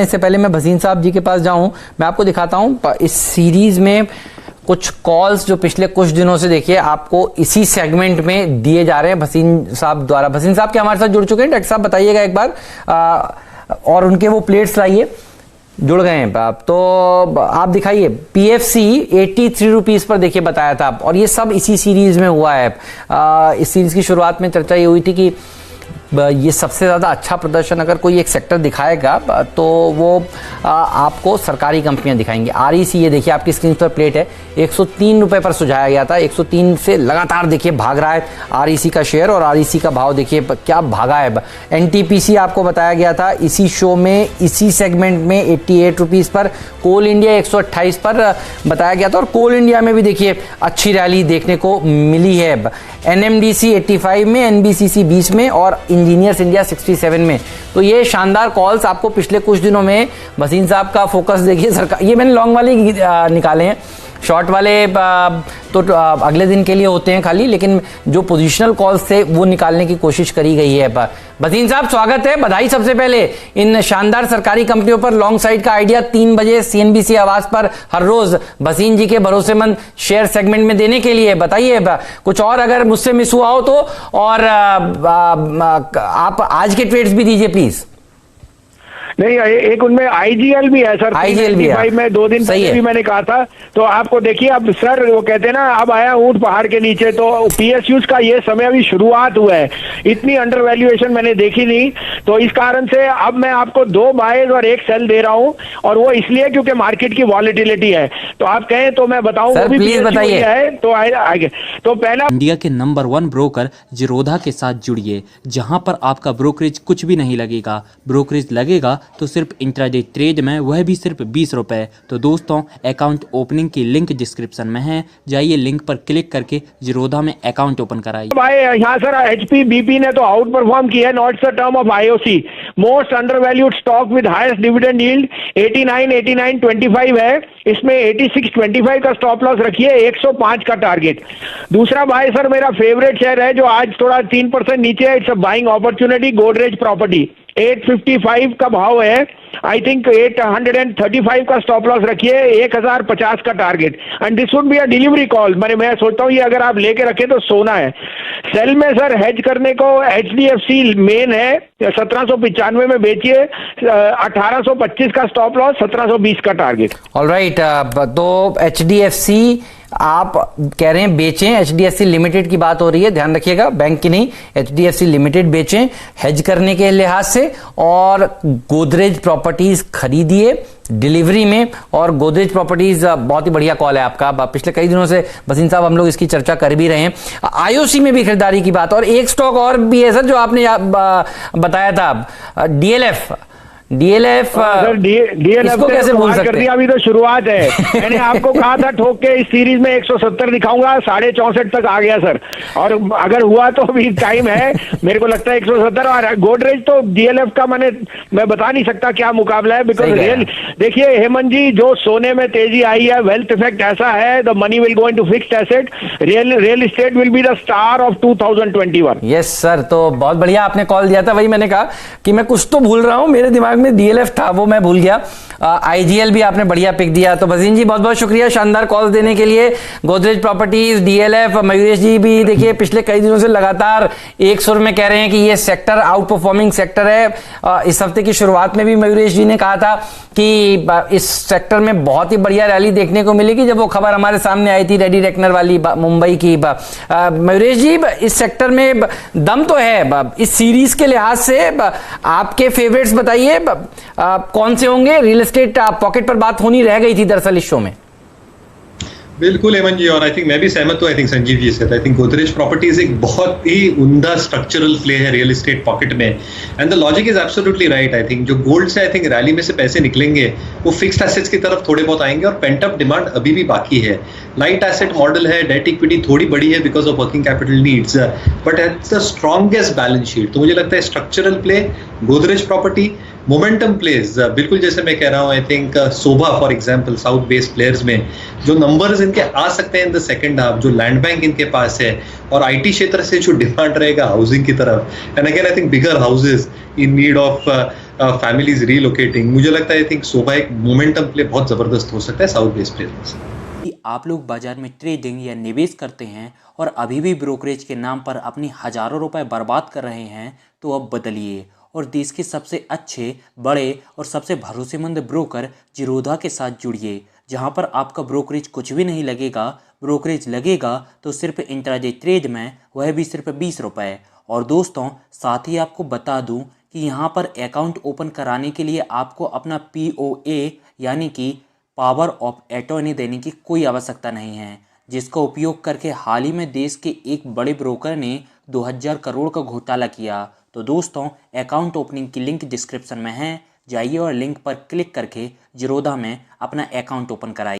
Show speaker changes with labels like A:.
A: इससे पहले मैं भसीन साहब जी के पास जाऊं, मैं आपको दिखाता हूं इस सीरीज में कुछ कॉल्स जो पिछले कुछ दिनों से देखिए आपको इसी सेगमेंट में दिए जा रहे हैं भसीन साहब द्वारा। भसीन साहब के हमारे साथ जुड़ चुके हैं, डॉक्टर साहब बताइएगा एक बार और उनके वो प्लेट्स लाइए, जुड़ गए हैं आप तो आप दिखाइए। PFC 83 रुपीज पर देखिए बताया था, और ये सब इसी सीरीज में हुआ है। इस सीरीज की शुरुआत में चर्चा ये हुई थी कि ये सबसे ज़्यादा अच्छा प्रदर्शन अगर कोई एक सेक्टर दिखाएगा तो वो आपको सरकारी कंपनियां दिखाएंगी। REC ये देखिए आपकी स्क्रीन पर प्लेट है, 103 रुपये पर सुझाया गया था, 103 से लगातार देखिए भाग रहा है REC का शेयर, और REC का भाव देखिए क्या भागा है। NTPC आपको बताया गया था इसी शो में, इसी सेगमेंट में 88 रुपीज़ पर। कोल इंडिया 128 पर बताया गया था, और कोल इंडिया में भी देखिए अच्छी रैली देखने को मिली है। NMDC 85 में, NBCC 20 में और इंजीनियर्स इंडिया 67 में। तो ये शानदार कॉल्स आपको पिछले कुछ दिनों में भसीन साहब का फोकस देखिए सरकार, ये मैंने लॉन्ग वाले निकाले हैं, शॉर्ट वाले तो अगले दिन के लिए होते हैं खाली, लेकिन जो पोजीशनल कॉल्स थे वो निकालने की कोशिश करी गई है। भसीन साहब स्वागत है, बधाई सबसे पहले इन शानदार सरकारी कंपनियों पर लॉन्ग साइड का आइडिया 3 बजे CNBC आवाज पर हर रोज भसीन जी के भरोसेमंद शेयर सेगमेंट में देने के लिए। बताइए कुछ और अगर मुझसे मिस हुआ हो तो, और आप आज के ट्रेड्स भी दीजिए प्लीज।
B: नहीं, एक उनमें IGL भी है सर,
A: IGL भी है,
B: मैं 2 दिन पहले भी मैंने कहा था। तो आपको देखिए अब सर वो कहते हैं ना, अब आया ऊंट पहाड़ के नीचे, तो PSUs का ये समय अभी शुरुआत हुआ है, इतनी अंडर वैल्यूएशन मैंने देखी नहीं। तो इस कारण से अब मैं आपको 2 बायज और 1 सेल दे रहा हूं, और वो इसलिए क्योंकि मार्केट की वॉलेटिलिटी है। तो आप कहें तो मैं बताऊं, वो भी
A: प्लीज बताइए
B: है तो आगे। तो पहला
C: इंडिया के नंबर 1 ब्रोकर जीरोधा के साथ जुड़िए, जहां पर आपका ब्रोकरेज कुछ भी नहीं लगेगा। ब्रोकरेज लगेगा तो सिर्फ इंट्राडे ट्रेड में, वह भी सिर्फ 20 रुपए। तो दोस्तों अकाउंट ओपनिंग की लिंक डिस्क्रिप्शन में है, जाइए लिंक पर क्लिक करके जीरोधा में अकाउंट ओपन कराइए।
B: भाई यहाँ सर HP BP ने तो आउट परफॉर्म किया है, not the term of IOC। Most under valued stock with highest dividend yield 89.25 है, इसमें 86.25 का स्टॉप लॉस रखिए, 105 का टारगेट। दूसरा भाई सर मेरा फेवरेट शेयर है जो आज थोड़ा 3% नीचे है, it's a buying opportunity, Godrej property 855 का भाव है, आई थिंक 835 का स्टॉप लॉस रखिए, 1050 का target, and this would be a delivery call. मैं सोचता हूँ ये अगर आप लेके रखे तो सोना है। सेल में सर हेज करने को HDFC मेन है, 1795 में बेचिए, 1825 का स्टॉप लॉस, 1720 का टारगेट।
A: ऑलराइट, तो HDFC आप कह रहे हैं बेचें, HDFC लिमिटेड की बात हो रही है, ध्यान रखिएगा, बैंक की नहीं, HDFC लिमिटेड बेचें हेज करने के लिहाज से, और गोदरेज प्रॉपर्टीज खरीदिए डिलीवरी में। और गोदरेज प्रॉपर्टीज बहुत ही बढ़िया कॉल है आपका, पिछले कई दिनों से भसीन साहब हम लोग इसकी चर्चा कर भी रहे हैं। IOC में भी खरीदारी की बात, और एक स्टॉक और भी है सर जो आपने बताया था, DLF इसको कैसे भूल सकते हैं?
B: अभी तो शुरुआत है। मैंने आपको कहा था ठोक के इस सीरीज में 170 दिखाऊंगा, 64.5 तक आ गया सर, और अगर हुआ तो अभी टाइम है, मेरे को लगता है 170। और गोदरेज तो DLF का मैं बता नहीं सकता क्या मुकाबला है, बिकॉज रियल देखिए हेमंत जी, जो सोने में तेजी आई है, वेल्थ इफेक्ट ऐसा है, the money will go into fixed asset, real estate will be the star of 2021।
A: Yes sir, तो बहुत बढ़िया आपने कॉल दिया था, वही मैंने कहा कि मैं कुछ तो भूल रहा हूं, मेरे दिमाग में DLF था वो मैं भूल गया। IGL भी आपने बढ़िया पिक दिया। तो भसीन जी बहुत बहुत शुक्रिया शानदार कॉल देने के लिए। गोदरेज प्रॉपर्टीज, DLF, मयूरेश जी भी देखिए पिछले कई दिनों से लगातार एक सुर में कह रहे हैं कि ये सेक्टर आउट परफॉर्मिंग सेक्टर है। इस हफ्ते की शुरुआत में भी मयूरेश जी ने कहा था कि इस सेक्टर में बहुत ही बढ़िया रैली देखने को मिलेगी, जब वो खबर हमारे सामने आई थी रेडी रेकनर वाली मुंबई की। मयूरेश जी इस सेक्टर में दम तो है, इस सीरीज के लिहाज से आपके फेवरेट्स बताइए कौन से होंगे? रियल एस्टेट पॉकेट पर बात होनी रह गई थी दरअसल इस शो में।
D: बिल्कुल हेमंत जी, और आई थिंक मैं भी सहमत हूँ। आई थिंक संजीव जी से आई थिंक गोदरेज प्रॉपर्टीज एक बहुत ही उम्दा स्ट्रक्चरल प्ले है रियल एस्टेट पॉकेट में, and the logic is absolutely right. I think जो गोल्ड से आई थिंक रैली में से पैसे निकलेंगे वो फिक्स्ड एसेट्स की तरफ थोड़े बहुत आएंगे, और पेंट अप डिमांड अभी भी बाकी है। लाइट एसेट मॉडल है, डेट इक्विटी थोड़ी बड़ी है because of working capital needs, but it's the strongest balance sheet. तो मुझे लगता है structural play Godrej property, momentum place, बिल्कुल जैसे मैं कह रहा हूँ। आई थिंक सोभा for example, south based players में जो नंबर्स इनके आ सकते हैं इन द सेकंड हाफ, जो लैंड बैंक इनके पास है, और आईटी क्षेत्र से जो डिमांड रहेगा हाउसिंग की तरफ, and again I think bigger houses in need of families relocating, मुझे लगता है आई थिंक सोबा एक मोमेंटम प्ले बहुत जबरदस्त हो सकता है साउथ बेस्ड प्लेयर्स में।
C: कि आप लोग बाजार में ट्रेडिंग या निवेश करते हैं और अभी भी ब्रोकरेज के नाम पर अपनी हजारों रुपए बर्बाद कर रहे हैं, तो अब बदलिए और देश के सबसे अच्छे, बड़े और सबसे भरोसेमंद ब्रोकर जिरोधा के साथ जुड़िए, जहां पर आपका ब्रोकरेज कुछ भी नहीं लगेगा। ब्रोकरेज लगेगा तो सिर्फ इंट्राडे ट्रेड में, वह भी सिर्फ 20 रुपये। और दोस्तों, साथ ही आपको बता दूं कि यहाँ पर अकाउंट ओपन कराने के लिए आपको अपना POA यानी कि पावर ऑफ अटॉर्नी देने की कोई आवश्यकता नहीं है, जिसका उपयोग करके हाल ही में देश के एक बड़े ब्रोकर ने 2000 करोड़ का घोटाला किया। तो दोस्तों, अकाउंट ओपनिंग की लिंक डिस्क्रिप्शन में है, जाइए और लिंक पर क्लिक करके जिरोधा में अपना अकाउंट ओपन कराइए।